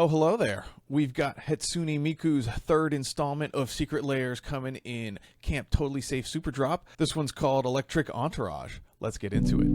Oh, hello there. We've got Hatsune Miku's third installment of Secret Lairs coming in Camp Totally Safe Superdrop. This one's called Electric Entourage. Let's get into it.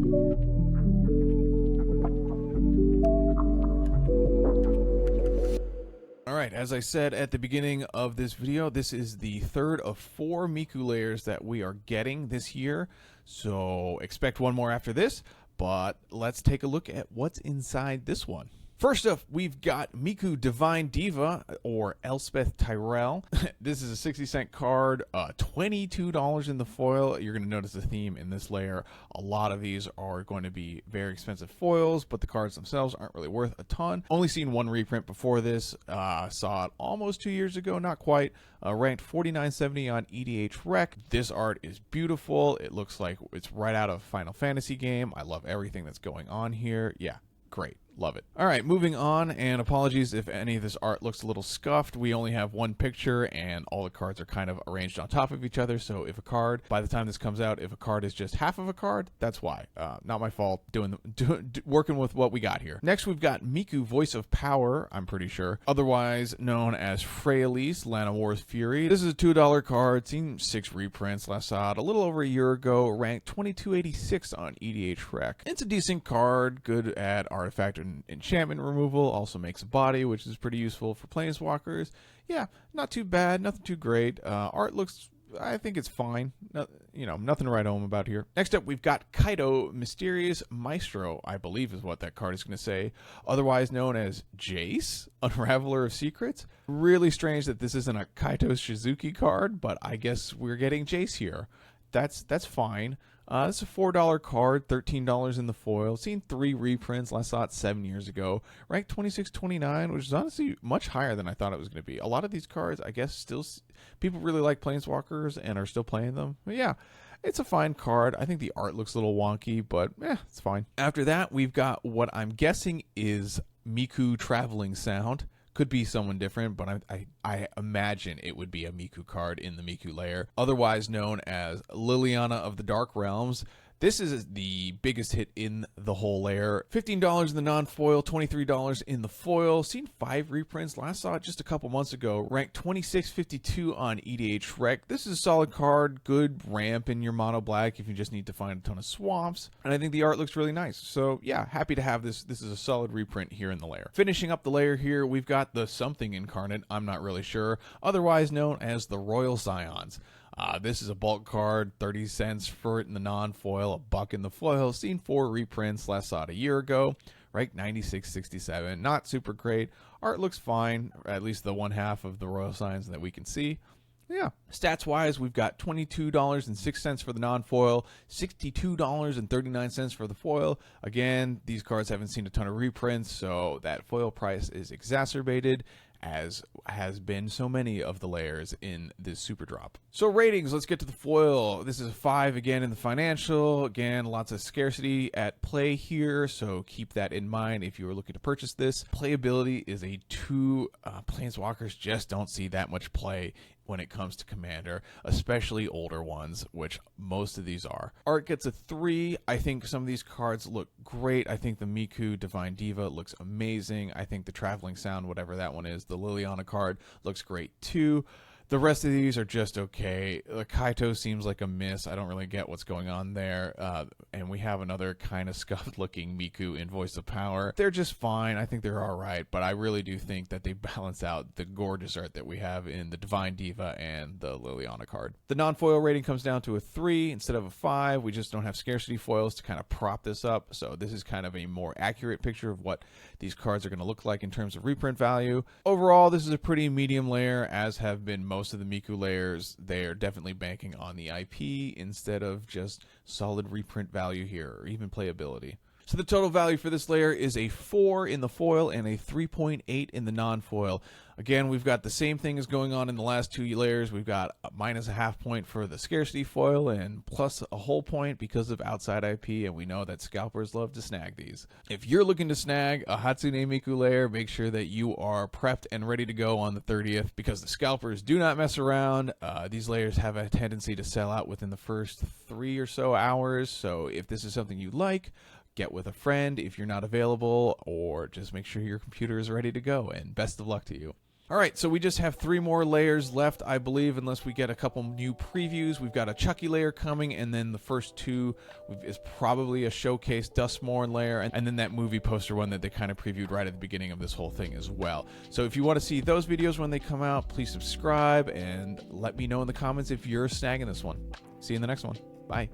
Alright, as I said at the beginning of this video, this is the third of 4 Miku Lairs that we are getting this year. So expect one more after this, but let's take a look at what's inside this one. First up, we've got Miku Divine Diva, or Elspeth Tyrell. This is a 60-cent card, $22 in the foil. You're going to notice a theme in this layer. A lot of these are going to be very expensive foils, but the cards themselves aren't really worth a ton. Only seen one reprint before this. Saw it almost 2 years ago, not quite. Ranked 49.70 on EDH Rec. This art is beautiful. It looks like it's right out of a Final Fantasy game. I love everything that's going on here. Yeah, great. Love it. All right, moving on, and apologies if any of this art looks a little scuffed. We only have one picture, and all the cards are kind of arranged on top of each other, so if a card, by the time this comes out, if a card is just half of a card, that's why. Not my fault, working with what we got here. Next, we've got Miku Voice of Power, I'm pretty sure, otherwise known as Freyalise, Lana War's Fury. This is a $2 card, seen 6 reprints, last saw it a little over a year ago, ranked 2286 on EDH Rec. It's a decent card, good at artifact enchantment removal, also makes a body, which is pretty useful for planeswalkers. Yeah, not too bad, nothing too great. Art looks, I think it's fine. Nothing to write home about here. Next up, we've got Kaito Mysterious Maestro, I believe is what that card is going to say, otherwise known as Jace, Unraveler of Secrets. Really strange that this isn't a Kaito Shizuki card, but I guess we're getting Jace here. That's fine. It's a $4 card, $13 in the foil. Seen 3 reprints. Last saw it 7 years ago. Ranked 26.29, which is honestly much higher than I thought it was going to be. A lot of these cards, I guess, still people really like Planeswalkers and are still playing them. But yeah, it's a fine card. I think the art looks a little wonky, but it's fine. After that, we've got what I'm guessing is Miku Traveling Sound. Could be someone different, but I imagine it would be a Miku card in the Miku layer, otherwise known as Liliana of the Dark Realms. This is the biggest hit in the whole layer. $15 in the non-foil, $23 in the foil. Seen 5 reprints. Last saw it just a couple months ago. Ranked 26.52 on EDH Rec. This is a solid card. Good ramp in your mono black if you just need to find a ton of swamps. And I think the art looks really nice. So yeah, happy to have this. This is a solid reprint here in the layer. Finishing up the layer here, we've got the something incarnate. I'm not really sure. Otherwise known as the Royal Scions. This is a bulk card, 30 cents for it in the non-foil, $1 in the foil. Seen 4 reprints, last saw it a year ago, ranked 96.67. Not super great. Art looks fine, at least the one half of the Royal Signs that we can see. Yeah. Stats-wise, we've got $22.06 for the non-foil, $62.39 for the foil. Again, these cards haven't seen a ton of reprints, so that foil price is exacerbated, as has been so many of the layers in this super drop. So ratings, let's get to the foil. This is a 5 again in the financial. Again, lots of scarcity at play here, so keep that in mind if you are looking to purchase this. Playability is a 2. Planeswalkers just don't see that much play when it comes to Commander, especially older ones, which most of these are. Art gets a 3. I think some of these cards look great. I think the Miku Divine Diva looks amazing. I think the Traveling Sound, whatever that one is, the Liliana card looks great too. The rest of these are just okay. The Kaito seems like a miss. I don't really get what's going on there. And we have another kind of scuffed looking Miku in Voice of Power. They're just fine. I think they're all right, but I really do think that they balance out the gorgeous art that we have in the Divine Diva and the Liliana card. The non-foil rating comes down to a 3 instead of a 5. We just don't have scarcity foils to kind of prop this up. So this is kind of a more accurate picture of what these cards are going to look like in terms of reprint value. Overall, this is a pretty medium layer, as have been most of the Miku layers. They are definitely banking on the IP instead of just solid reprint value here, or even playability. So the total value for this layer is a 4 in the foil and a 3.8 in the non-foil. Again, we've got the same thing as going on in the last 2 layers. We've got a -0.5 point for the scarcity foil and plus a whole point because of outside IP, and we know that scalpers love to snag these. If you're looking to snag a Hatsune Miku layer, make sure that you are prepped and ready to go on the 30th, because the scalpers do not mess around. These layers have a tendency to sell out within the first 3 or so hours, so if this is something you like, get with a friend if you're not available, or just make sure your computer is ready to go, and best of luck to you. All right, so we just have 3 more layers left, I believe, unless we get a couple new previews. We've got a Chucky layer coming, and then the first 2 is probably a showcase Dustmorn layer, and then that movie poster one that they kind of previewed right at the beginning of this whole thing as well. So if you want to see those videos when they come out, please subscribe, and let me know in the comments if you're snagging this one. See you in the next one. Bye.